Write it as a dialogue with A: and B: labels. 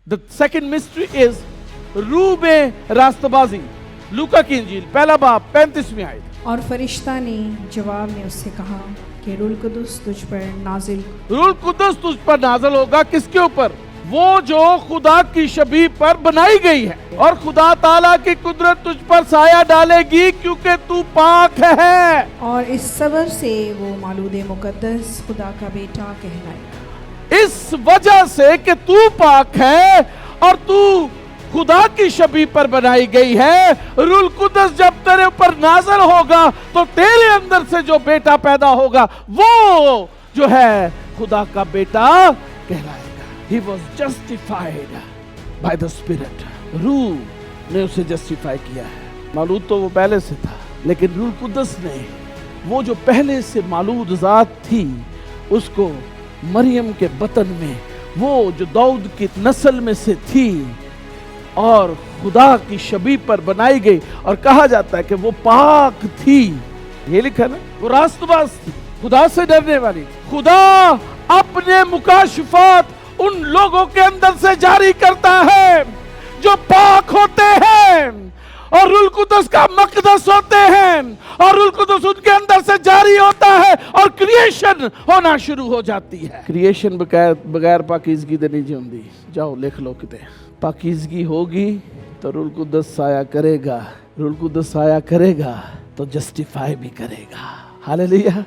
A: The second mystery is रूह में रास्तबाजी। लूका की इंजील पहला बाब 35वीं आयत।
B: और फरिश्ता ने जवाब में उससे कहा कि रूह कुदस तुझ पर नाजिल।
A: रूह कुदस तुझ पर नाजिल होगा, किसके ऊपर? वो जो खुदा की शबीह पर बनाई गई है, और खुदा ताला की कुदरत तुझ पर साया डालेगी क्योंकि तू पाक है।
B: और इस सबब से वो मालूद मुकद्दस खुदा का बेटा कहलाएगा।
A: इस वजह से कि तू पाक है और तू खुदा की शबीह पर बनाई गई है, रूह कुदस जब तेरे ऊपर नाज़िल होगा तो तेरे अंदर से जो बेटा पैदा होगा वो जो है खुदा का बेटा कहलाएगा। He was justified by the Spirit. रूह ने उसे जस्टिफाई किया है। मालूद तो वो पहले से था, लेकिन रूह कुदस ने वो जो पहले से मालूद ज़ात थी उसको मरियम के बतन में, वो जो दाऊद की नस्ल में से थी और खुदा की शबीह पर बनाई गई, और कहा जाता है कि वो पाक थी। ये लिखा ना, वो रास्तबाज थी, खुदा से डरने वाली। खुदा अपने मुकाशफात उन लोगों के अंदर से जारी करता है जो पाक होते हैं और रूह कुदस का मकदस होते हैं, और रूह कुदस उनके अंदर से जारी होता है और क्रिएशन होना शुरू हो जाती है। क्रिएशन बगैर पाकीज़गी दे नहीं जिंदी। जाओ लिख लो किते। पाकीज़गी होगी तो रूह कुदस साया करेगा, रूह कुदस साया करेगा तो जस्टिफाई भी करेगा। हालेलुया।